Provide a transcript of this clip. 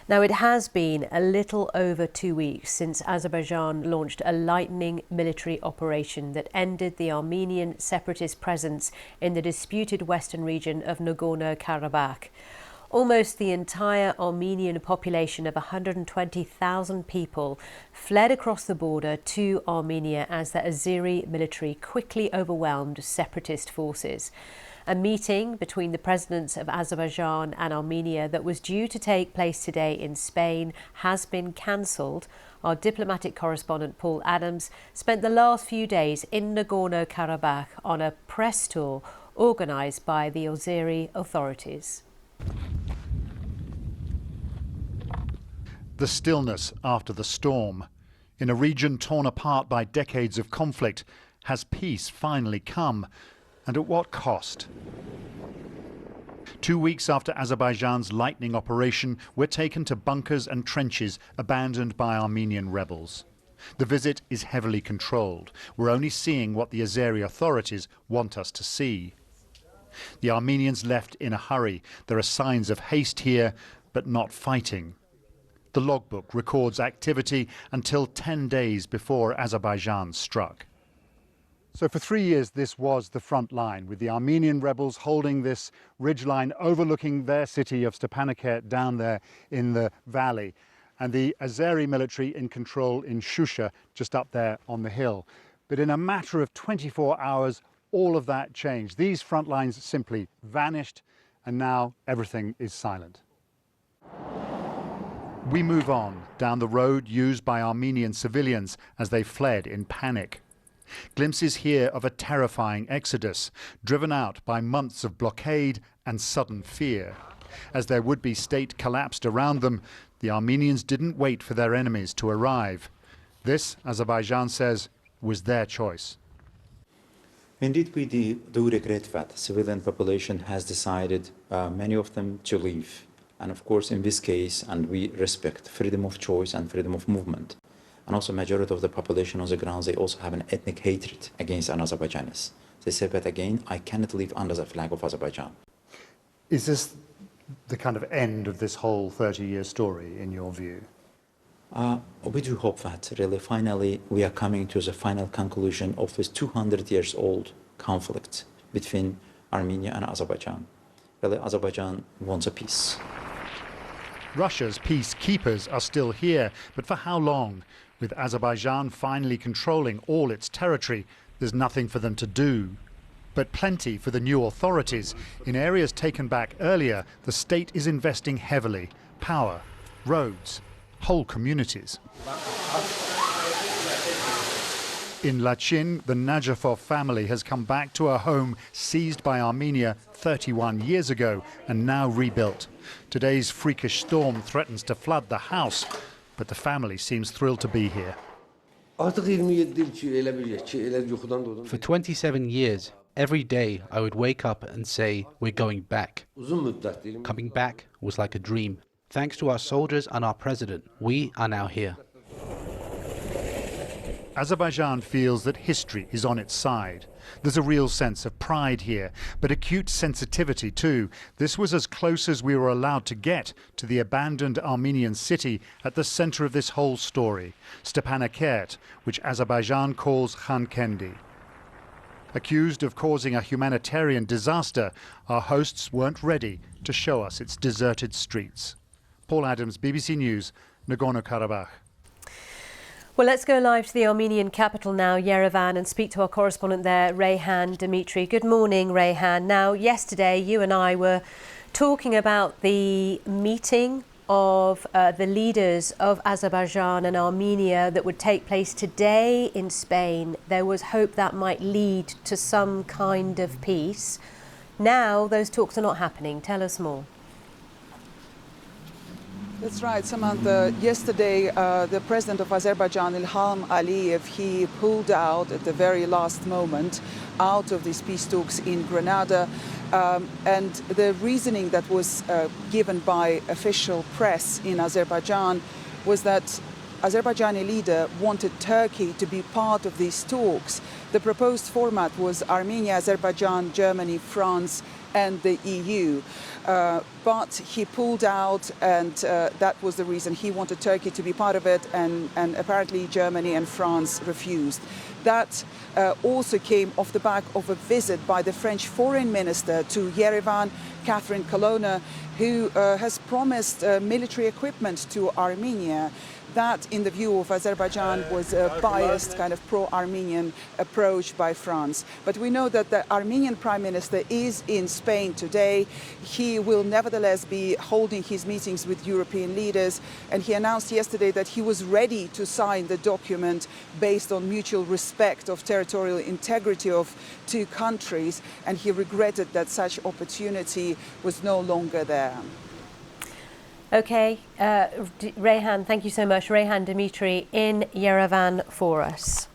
Now, it has been a little over 2 weeks since Azerbaijan launched a lightning military operation that ended the Armenian separatist presence in the disputed western region of Nagorno-Karabakh. Almost the entire Armenian population of 120,000 people fled across the border to Armenia as the Azeri military quickly overwhelmed separatist forces. A meeting between the presidents of Azerbaijan and Armenia that was due to take place today in Spain has been cancelled. Our diplomatic correspondent Paul Adams spent the last few days in Nagorno-Karabakh on a press tour organised by the Azeri authorities. The stillness after the storm. In a region torn apart by decades of conflict, has peace finally come? And at what cost? 2 weeks after Azerbaijan's lightning operation, we're taken to bunkers and trenches abandoned by Armenian rebels. The visit is heavily controlled. We're only seeing what the Azeri authorities want us to see. The Armenians left in a hurry. There are signs of haste here, but not fighting. The logbook records activity until 10 days before Azerbaijan struck. So for 3 years, this was the front line, with the Armenian rebels holding this ridgeline overlooking their city of Stepanakert down there in the valley, and the Azeri military in control in Shusha, just up there on the hill. But in a matter of 24 hours, all of that changed. These front lines simply vanished, and now everything is silent. We move on down the road used by Armenian civilians as they fled in panic. Glimpses here of a terrifying exodus, driven out by months of blockade and sudden fear. As their would-be state collapsed around them, the Armenians didn't wait for their enemies to arrive. This, Azerbaijan says, was their choice. Indeed, we do regret that the civilian population has decided, many of them, to leave. And of course, in this case, and we respect freedom of choice and freedom of movement. And also, majority of the population on the ground, they also have an ethnic hatred against Azerbaijanis. They say that again, I cannot live under the flag of Azerbaijan. Is this the kind of end of this whole 30-year story, in your view? We do hope that, really, finally, we are coming to the final conclusion of this 200 years old conflict between Armenia and Azerbaijan. Really, Azerbaijan wants a peace. Russia's peacekeepers are still here, but for how long? With Azerbaijan finally controlling all its territory, there's nothing for them to do. But plenty for the new authorities. In areas taken back earlier, the state is investing heavily. Power, roads, whole communities. In Lachin, the Najafov family has come back to a home seized by Armenia 31 years ago and now rebuilt. Today's freakish storm threatens to flood the house, but the family seems thrilled to be here. For 27 years, every day I would wake up and say, we're going back. Coming back was like a dream. Thanks to our soldiers and our president, we are now here. Azerbaijan feels that history is on its side. There's a real sense of pride here, but acute sensitivity too. This was as close as we were allowed to get to the abandoned Armenian city at the center of this whole story, Stepanakert, which Azerbaijan calls Khankendi. Accused of causing a humanitarian disaster, our hosts weren't ready to show us its deserted streets. Paul Adams, BBC News, Nagorno-Karabakh. Well, let's go live to the Armenian capital now, Yerevan, and speak to our correspondent there, Reyhan Dimitri. Good morning, Reyhan. Now, yesterday you and I were talking about the meeting of the leaders of Azerbaijan and Armenia that would take place today in Spain. There was hope that might lead to some kind of peace. Now those talks are not happening. Tell us more. That's right, Samantha. Yesterday, the president of Azerbaijan, Ilham Aliyev, he pulled out at the very last moment out of these peace talks in Granada. And the reasoning that was given by official press in Azerbaijan was that Azerbaijani leader wanted Turkey to be part of these talks. The proposed format was Armenia, Azerbaijan, Germany, France and the EU. But he pulled out, and that was the reason. He wanted Turkey to be part of it, and apparently Germany and France refused. That also came off the back of a visit by the French foreign minister to Yerevan, Catherine Colonna, who has promised military equipment to Armenia. That, in the view of Azerbaijan, was a biased kind of pro-Armenian approach by France. But we know that the Armenian Prime Minister is in Spain today. He will nevertheless be holding his meetings with European leaders, and he announced yesterday that he was ready to sign the document based on mutual respect of territorial integrity of two countries, and he regretted that such opportunity was no longer there. Okay, Reyhan, thank you so much. Reyhan Dimitri in Yerevan for us.